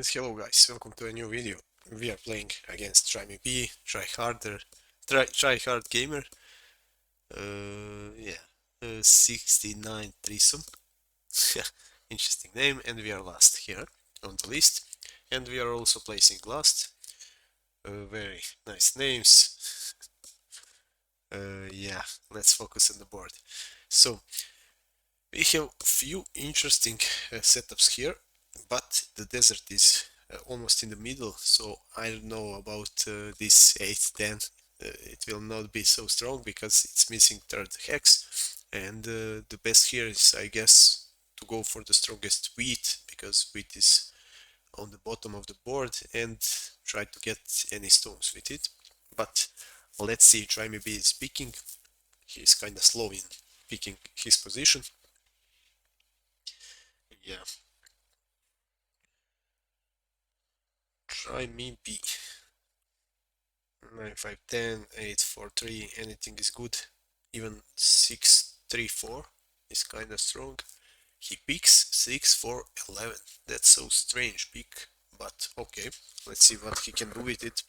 And hello guys, welcome to a new video. We are playing against Try Me B, Try Hard Gamer. Yeah, 69 threesome. Interesting name, and we are last here on the list. And we are also placing last. Very nice names. Yeah, let's focus on the board. So, we have few interesting setups here, but the desert is almost in the middle, so I don't know about this 8-10. It will not be so strong because it's missing third hex, and the best here is, I guess, to go for the strongest wheat, because wheat is on the bottom of the board, and try to get any stones with it. But let's see, Try Me B is picking. He's kind of slow in picking his position. Yeah, Try Me B. 9 5 10 8 4 3, anything is good. Even 6 3 4 is kinda strong. He picks 6 4 11. That's so strange pick, but okay, let's see what he can do with it.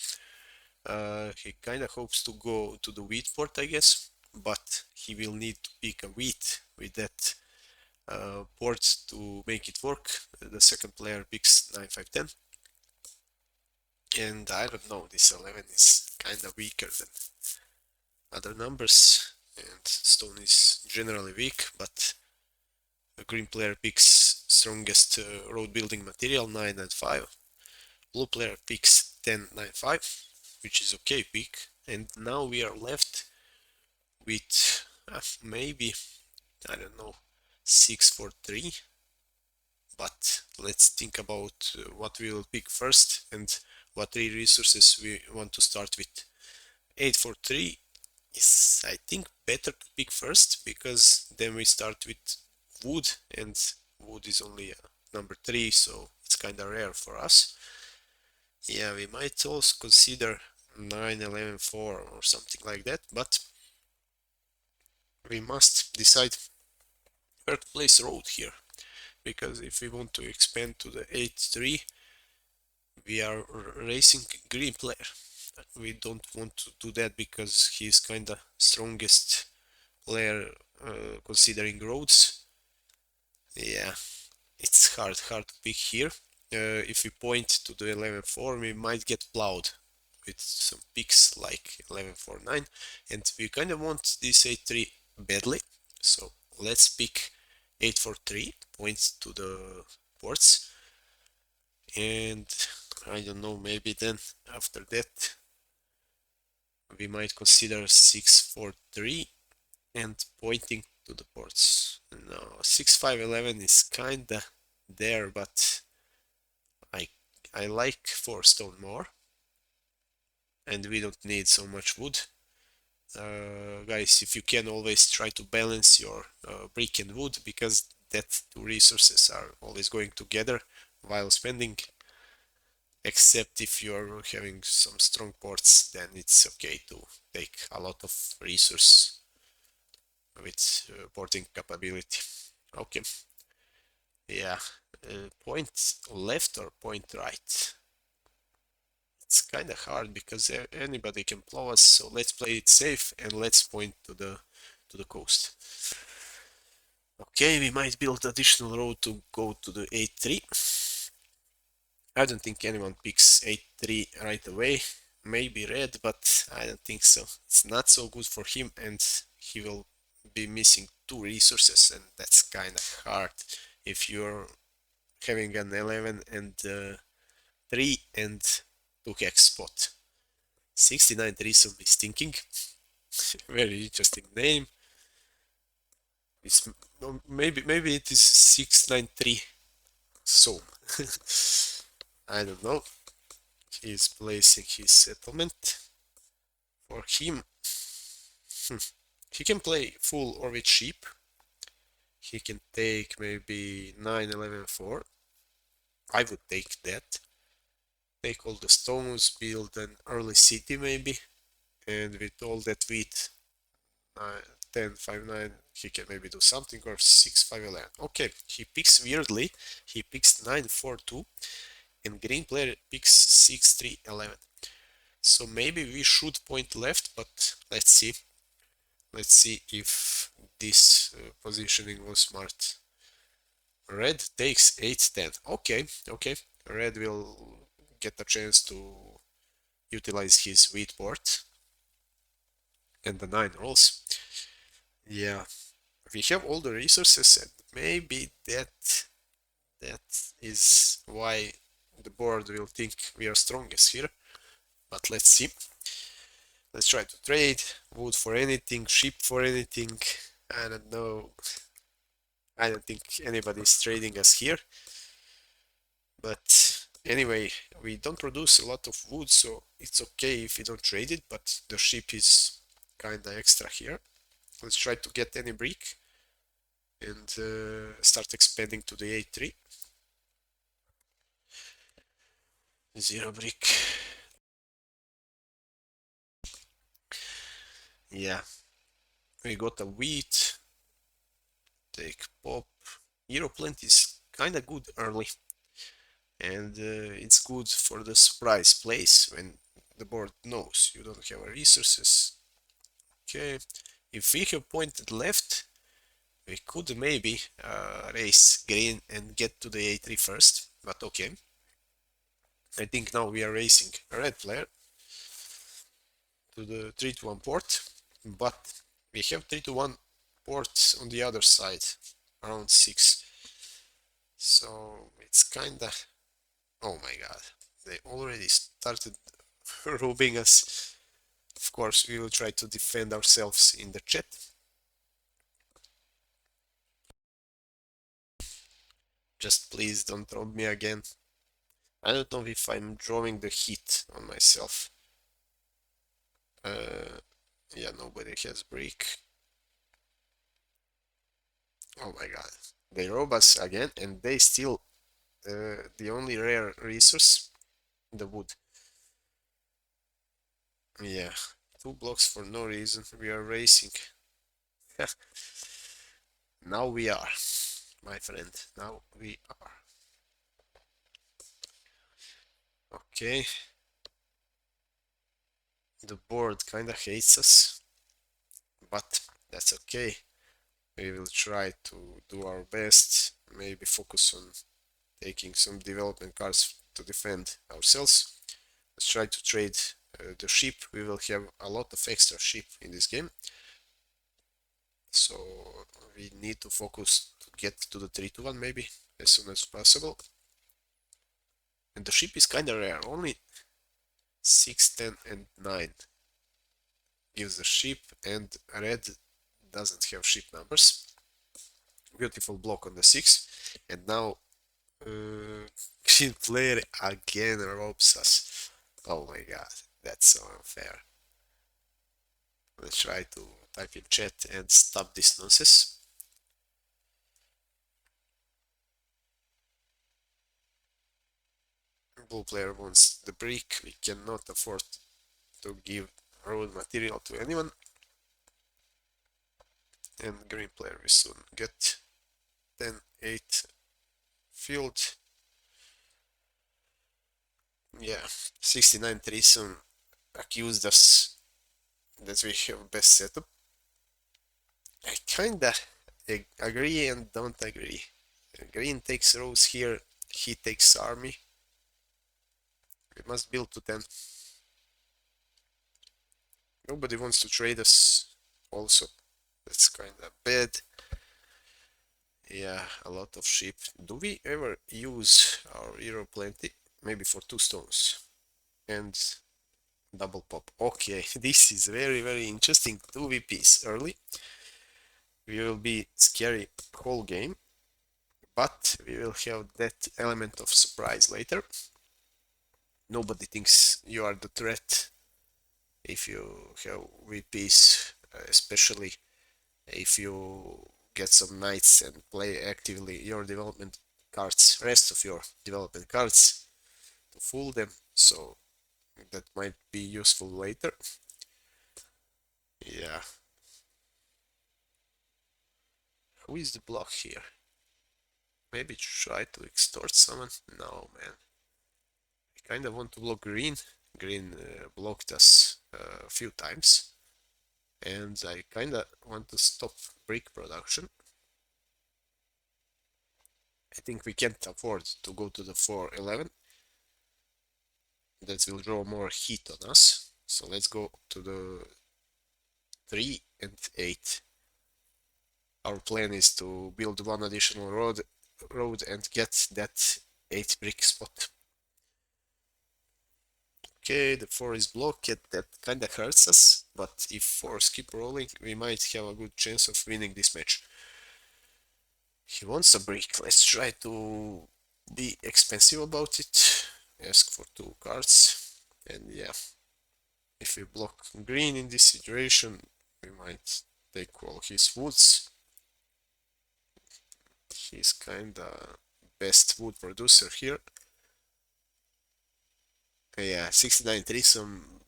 He kinda hopes to go to the wheat port, I guess, but he will need to pick a wheat with that port to make it work. The second player picks 9 5 10. And I don't know, this 11 is kinda weaker than other numbers, and stone is generally weak, but the green player picks strongest road building material 9 and 5. Blue player picks 10 9 5, which is okay pick, and now we are left with maybe, I don't know, 6 4 3. But let's think about what we will pick first and what 3 resources we want to start with. 8 4 3 is, I think, better to pick first, because then we start with wood, and wood is only number 3, so it's kinda rare for us. Yeah, we might also consider 9 11 4 or something like that, but we must decide where to place road here, because if we want to expand to the 8 3, we are racing green player. We don't want to do that because he's kinda strongest player considering roads. Yeah, it's hard to pick here. If we point to the 11-4, we might get plowed with some picks like 11-4-9, and we kind of want this 8-3 badly, so let's pick 8-4-3, points to the ports, and I don't know, maybe then after that we might consider 6-4-3 and pointing to the ports. No, 6-5-11 is kinda there, but I like 4 stone more, and we don't need so much wood. Guys, if you can, always try to balance your brick and wood, because that 2 resources are always going together while spending, except if you're having some strong ports, then it's okay to take a lot of resource with porting capability. Okay, yeah, point left or point right? It's kind of hard because anybody can plow us, so let's play it safe and let's point to the coast. Okay, we might build additional road to go to the 8-3. I don't think anyone picks 8-3 right away. Maybe red, but I don't think so. It's not so good for him, and he will be missing 2 resources, and that's kind of hard if you're having an 11 and 3 and 2 hex spot. 69 threesome is thinking. Very interesting name. It's maybe it is 693. So I don't know. He's placing his settlement. For him, he can play full or with sheep. He can take maybe 9 11 4. I would take that. Take all the stones, build an early city maybe, and with all that wheat, 10 5 9, he can maybe do something, or 6 5 11. Okay, he picks weirdly. He picks 9 4 2, and green player picks 6, 3, 11. So maybe we should point left, but let's see. Let's see if this positioning was smart. Red takes 8, 10. Okay, okay. Red will get a chance to utilize his wheat board and the 9 rolls. Yeah, we have all the resources and maybe that is why the board will think we are strongest here. But let's see. Let's try to trade. Wood for anything, sheep for anything. I don't know. I don't think anybody's trading us here. But anyway, we don't produce a lot of wood, so it's okay if we don't trade it, but the sheep is kinda extra here. Let's try to get any brick and start expanding to the A3. 0 brick. Yeah, we got a wheat. Take pop. Hero plant is kinda good early, and it's good for the surprise plays when the board knows you don't have resources. Okay, if we have pointed left, we could maybe race green and get to the A3 first, but okay. I think now we are racing a red player to the 3 to 1 port, but we have 3 to 1 ports on the other side, around 6. So it's kinda... Oh my god, they already started robbing us. Of course, we will try to defend ourselves in the chat. Just please don't rob me again. I don't know if I'm drawing the heat on myself. Yeah, nobody has brick. Oh my god. They rob us again and they steal the only rare resource, the wood. Yeah, 2 blocks for no reason. We are racing. Now we are, my friend. Now we are. Okay. The board kinda hates us, but that's okay. We will try to do our best, maybe focus on taking some development cards to defend ourselves. Let's try to trade the sheep. We will have a lot of extra sheep in this game, so we need to focus to get to the 3 to 1 maybe as soon as possible. And the sheep is kinda rare, only 6, 10 and 9 gives the sheep, and red doesn't have sheep numbers. Beautiful block on the 6, and now green player again robs us. Oh my god, that's so unfair. Let's try to type in chat and stop this nonsense. Blue player wants the brick. We cannot afford to give road material to anyone. And green player will soon get 10, 8 field. Yeah, 69 Treason accused us that we have best setup. I kinda agree and don't agree. Green takes rose here, he takes army. We must build to 10. Nobody wants to trade us also. That's kinda bad. Yeah, a lot of sheep. Do we ever use our hero plenty? Maybe for 2 stones. And double pop. Okay, this is very, very interesting. 2 VPs early. We will be scary whole game, but we will have that element of surprise later. Nobody thinks you are the threat if you have VPs, especially if you get some knights and play actively your development cards, rest of your development cards to fool them, so that might be useful later. Yeah. Who is the block here? Maybe try to extort someone? No, man. kind of want to block green. Green blocked us a few times. And I kind of want to stop brick production. I think we can't afford to go to the 4-11. That will draw more heat on us. So let's go to the 3 and 8. Our plan is to build one additional road and get that 8 brick spot. Okay, the 4 is blocked. That kinda hurts us, but if 4s keep rolling, we might have a good chance of winning this match. He wants a brick. Let's try to be expensive about it. Ask for 2 cards. And yeah, if we block green in this situation, we might take all his woods. He's kinda best wood producer here. Yeah, 69 threesome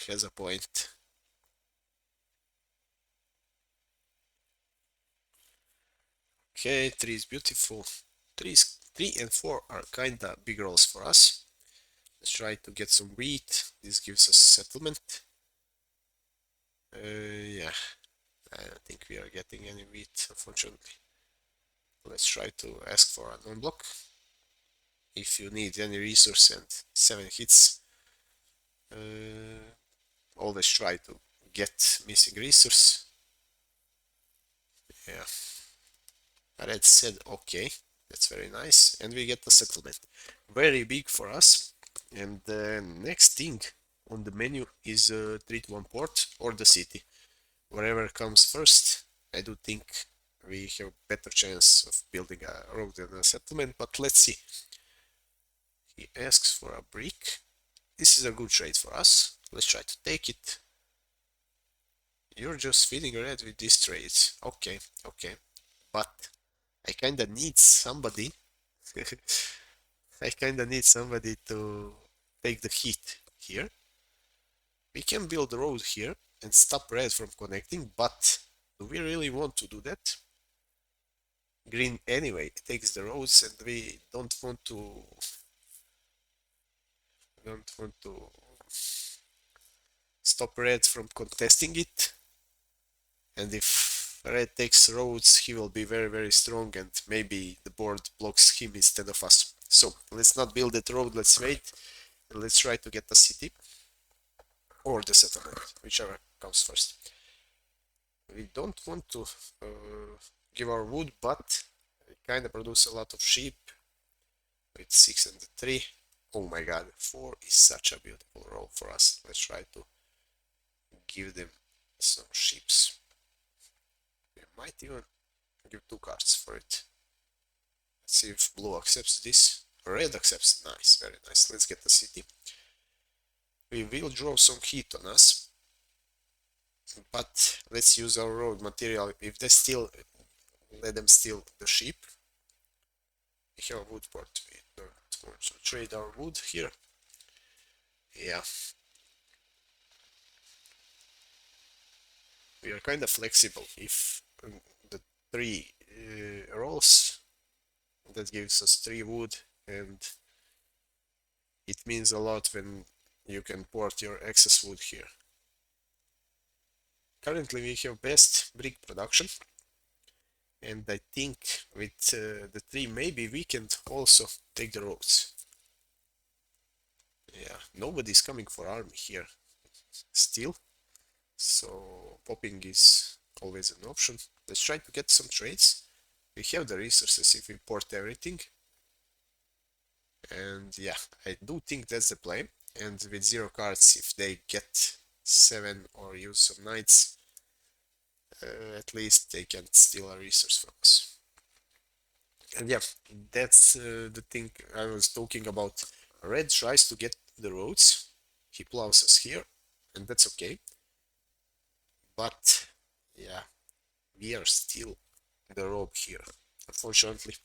has a point. Okay, 3 is beautiful. 3 and 4 are kinda big rolls for us. Let's try to get some wheat. This gives us settlement. Yeah, I don't think we are getting any wheat, unfortunately. Let's try to ask for a non-block. If you need any resource and 7 hits, always try to get missing resource. Yeah. Red said okay, that's very nice, and we get the settlement. Very big for us. And the next thing on the menu is treat one port or the city. Whatever comes first, I do think we have better chance of building a road and a settlement, but let's see. He asks for a brick. This is a good trade for us. Let's try to take it. You're just feeding red with these trades. Okay, okay. But I kinda need somebody. I kinda need somebody to take the heat here. We can build a road here and stop red from connecting, but do we really want to do that? Green anyway takes the roads and we don't want to stop red from contesting it. And if red takes roads, he will be very, very strong and maybe the board blocks him instead of us. So let's not build that road, let's wait. Let's try to get the city or the settlement, whichever comes first. We don't want to give our wood, but we kind of produce a lot of sheep with 6 and 3. Oh my god, 4 is such a beautiful roll for us. Let's try to give them some sheeps. We might even give 2 cards for it. Let's see if blue accepts this. Red accepts. Nice, very nice. Let's get the city. We will draw some heat on us, but let's use our road material. If they steal, let them steal the sheep. We have a wood port. We don't want to trade our wood here. Yeah. We are kind of flexible. If the 3 rolls, that gives us 3 wood, and it means a lot when you can port your excess wood here. Currently we have best brick production, and I think with the 3 maybe we can also take the roads. Yeah, nobody's coming for army here still, so popping is always an option. Let's try to get some trades. We have the resources if we port everything. And yeah, I do think that's the play. And with 0 cards, if they get 7 or use some knights, at least they can steal a resource from us. And yeah, that's the thing I was talking about. Red tries to get the roads, he plows us here, and that's okay. But yeah, we are still the rope here, unfortunately.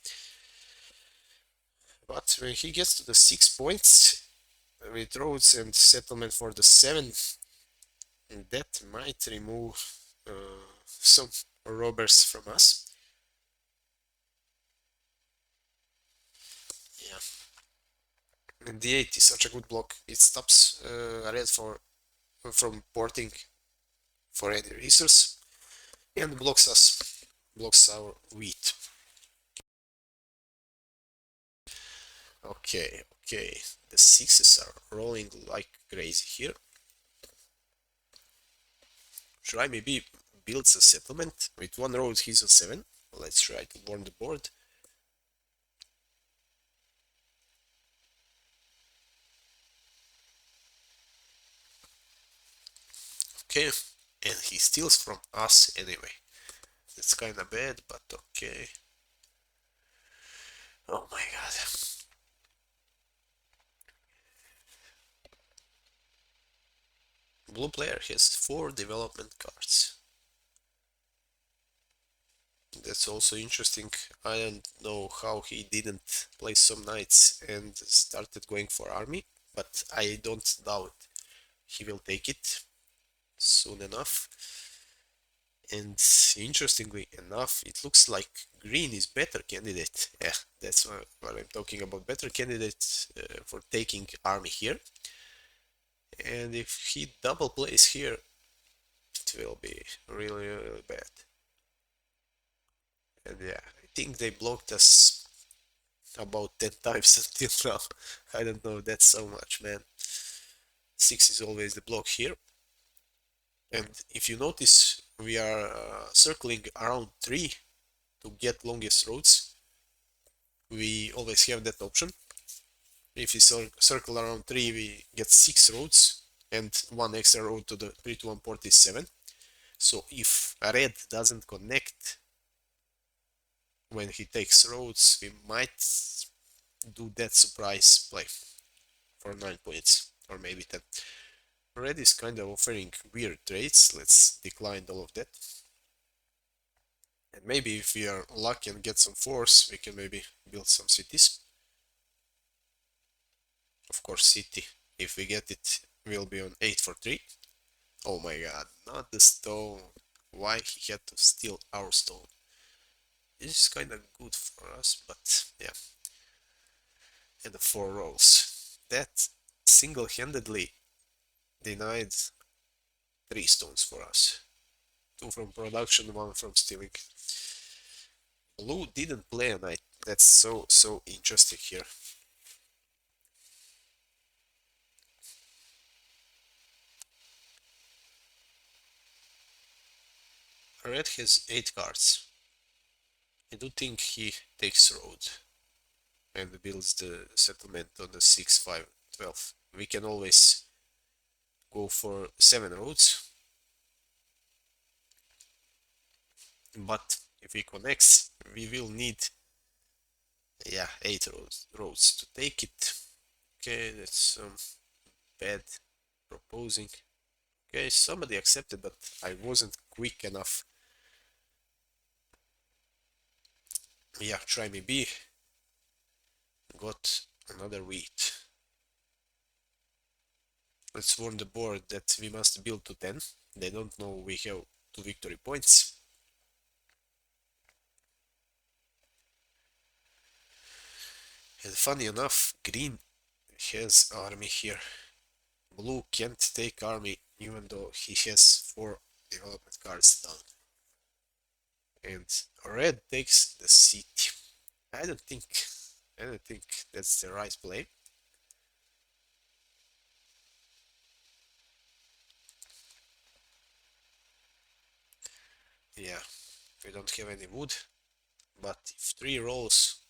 But when he gets to the 6 points with roads and settlement for the 7, that might remove some robbers from us. Yeah. And d8 is such a good block. It stops red from porting for any resource and blocks our wheat. Okay, the sixes are rolling like crazy here. Should I maybe build a settlement? With one road he's on 7. Let's try to warn the board. Okay, and he steals from us anyway. It's kinda bad, but okay. Oh my god. Blue player has 4 development cards. That's also interesting. I don't know how he didn't play some knights and started going for army, but I don't doubt he will take it soon enough. And interestingly enough, it looks like green is better candidate. Yeah, that's what I'm talking about. Better candidate for taking army here. And if he double plays here, it will be really, really bad. And yeah, I think they blocked us about 10 times until now. I don't know, that's so much, man. 6 is always the block here. And if you notice, we are circling around 3 to get longest roads. We always have that option. If we circle around 3, we get 6 roads, and 1 extra road to the 3 to 1 port is 7. So if red doesn't connect when he takes roads, we might do that surprise play for 9 points, or maybe 10. Red is kind of offering weird trades. Let's decline all of that. And maybe if we are lucky and get some force, we can maybe build some cities. Of course, city, if we get it, will be on 8 for 3. Oh my god, not the stone. Why he had to steal our stone? This is kind of good for us, but yeah. And the 4 rolls. That single-handedly denied 3 stones for us. 2 from production, 1 from stealing. Blue didn't play a knight. That's so interesting here. Red has 8 cards. I do think he takes road and builds the settlement on the 6, 5, 12. We can always go for 7 roads. But if he connects, we will need, yeah, 8 roads to take it. Okay, that's bad proposing. Okay, somebody accepted, but I wasn't quick enough. Yeah, try me B. Got another wheat. Let's warn the board that we must build to 10. They don't know we have 2 victory points. And funny enough, green has army here. Blue can't take army even though he has 4 development cards down. And red takes the city. I don't think that's the right play. Yeah, we don't have any wood, but if 3 rolls,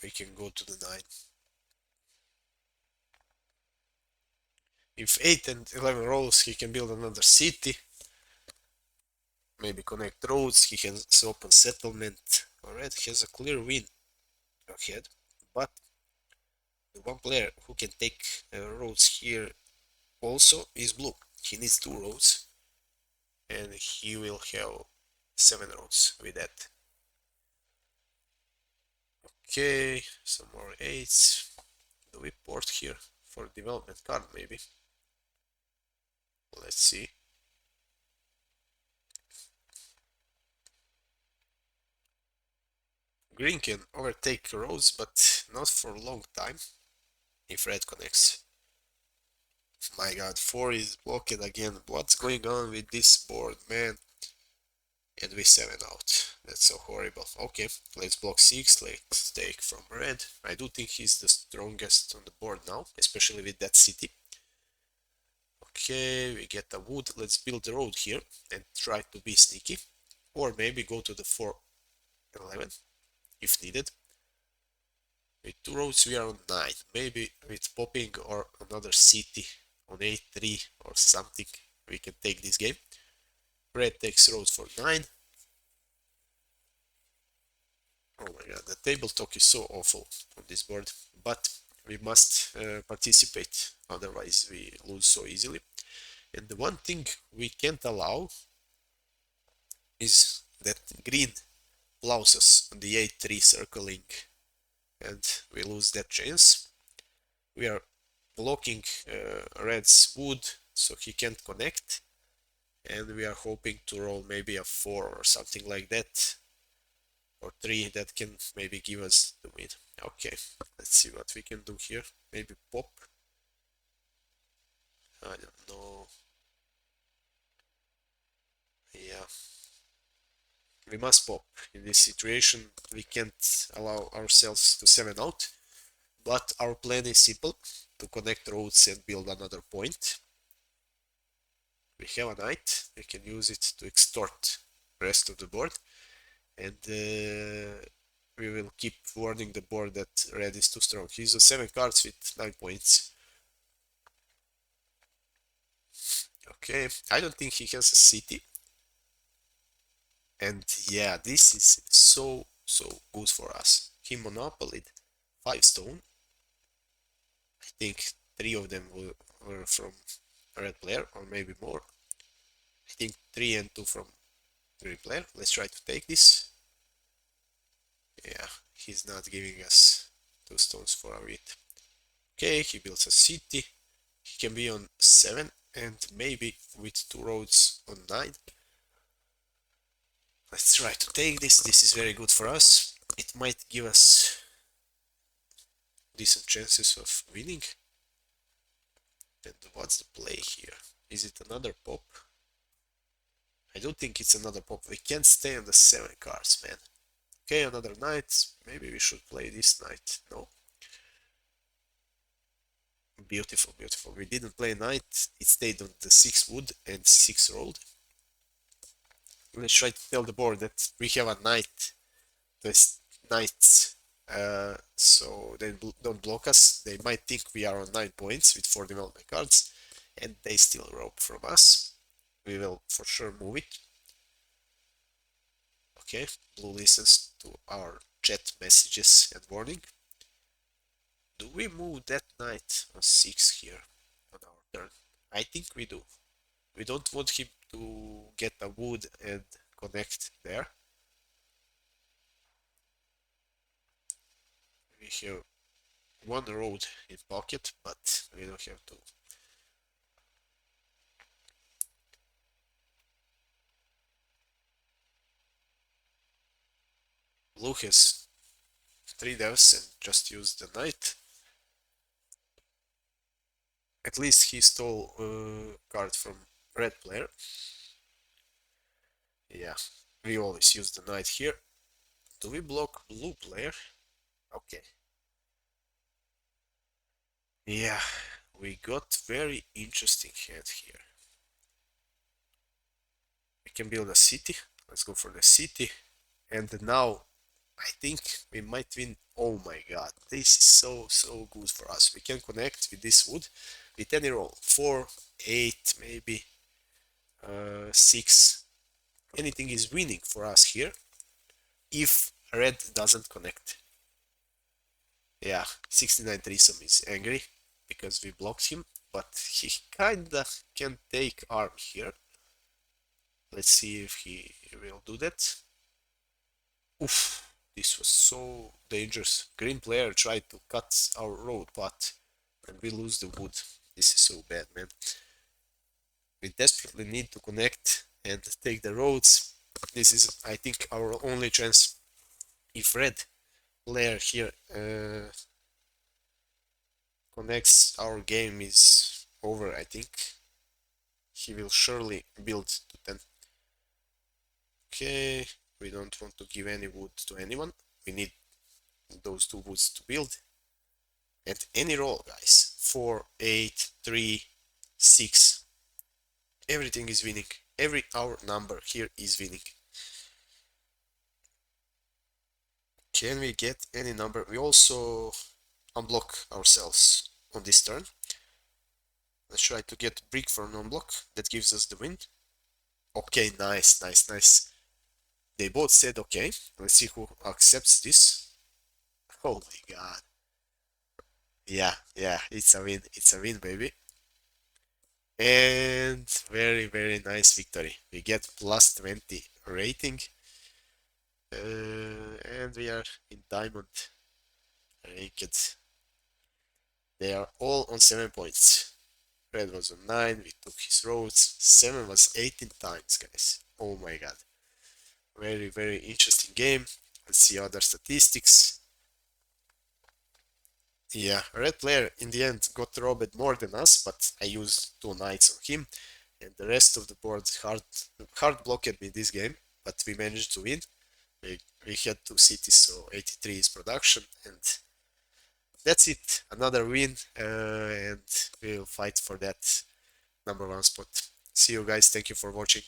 we can go to the 9. If 8 and 11 rolls, he can build another city. Maybe connect roads, he has open settlement. Red has a clear win ahead, but the one player who can take roads here also is blue. He needs 2 roads, and he will have 7 roads with that. Okay, some more 8s. Do we port here for development card maybe? Let's see. Green can overtake roads, but not for a long time. if red connects. My god, 4 is blocked again. What's going on with this board, man? And we 7 out. That's so horrible. Okay, let's block 6. Let's take from red. I do think he's the strongest on the board now, especially with that city. Okay, we get a wood. Let's build the road here and try to be sneaky. Or maybe go to the 4-11 if needed. With 2 roads we are on 9. Maybe with popping or another city on 8-3 or something we can take this game. Red takes roads for 9. Oh my god, the table talk is so awful on this board, but we must participate, otherwise we lose so easily. And the one thing we can't allow is that green plows us on the 8-3 circling and we lose that chance. We are blocking red's wood so he can't connect, and we are hoping to roll maybe a 4 or something like that, or 3 that can maybe give us the win. Okay, let's see what we can do here. Maybe pop. I don't know. Yeah, we must pop. In this situation we can't allow ourselves to 7 out, but our plan is simple: to connect roads and build another point. We have a knight, we can use it to extort the rest of the board, and we will keep warning the board that red is too strong. He's on 7 cards with 9 points. Okay, I don't think he has a city. And yeah, this is so good for us. He monopolied 5 stone. I think 3 of them were from a red player, or maybe more. I think 3 and 2 from green player. Let's try to take this. Yeah, he's not giving us 2 stones for a wheat. Okay, he builds a city. He can be on 7 and maybe with 2 roads on 9. Let's try to take this. This is very good for us. It might give us decent chances of winning. And what's the play here? Is it another pop? I don't think it's another pop. We can't stay on the 7 cards, man. Okay, another knight. Maybe we should play this knight. No. Beautiful, beautiful. We didn't play knight. It stayed on the 6 wood and 6 rolled. Let's try to tell the board that we have a knight. This knights, so they don't block us. They might think we are on 9 points with 4 development cards, and they still rope from us. We will for sure move it. Okay, blue listens to our chat messages and warning. Do we move that knight on 6 here on our turn? I think we do. We don't want him to get a wood and connect there. We have 1 road in pocket, but we don't have 2. Blue has 3 devs and just used the knight. At least he stole a card from red player. Yeah, we always use the knight here. Do we block blue player? Okay. Yeah, we got very interesting hand here. We can build a city. Let's go for the city. And now I think we might win. Oh my god, this is so good for us. We can connect with this wood with any roll. 4, 8, maybe 6. Anything is winning for us here if red doesn't connect. Yeah, 69 threesome is angry because we blocked him, but he kinda can take arm here. Let's see if he will do that. Oof, this was so dangerous. Green player tried to cut our road path and we lose the wood. This is so bad, man. We desperately need to connect and take the roads. This is, I think, our only chance. If red player here connects, our game is over, I think. He will surely build to 10. Okay, we don't want to give any wood to anyone. We need those 2 woods to build. And any roll, guys. 4, 8, 3, 6. Everything is winning. Every our number here is winning. Can we get any number? We also unblock ourselves on this turn. Let's try to get brick for non-block. That gives us the win. Okay, nice, nice, nice. They both said okay. Let's see who accepts this. Holy god. Yeah, yeah, it's a win. It's a win, baby. And very, very nice victory. We get plus 20 rating. And we are in diamond ranked. They are all on 7 points. Red was on 9, we took his roads. 7 was 18 times, guys. Oh my god. Very, very interesting game. Let's see other statistics. Yeah, red player in the end got robbed more than us, but I used 2 knights on him. And the rest of the board hard blocked me this game, but we managed to win. We had 2 cities, so 83 is production, and that's it. Another win, and we'll fight for that number 1 spot. See you guys. Thank you for watching.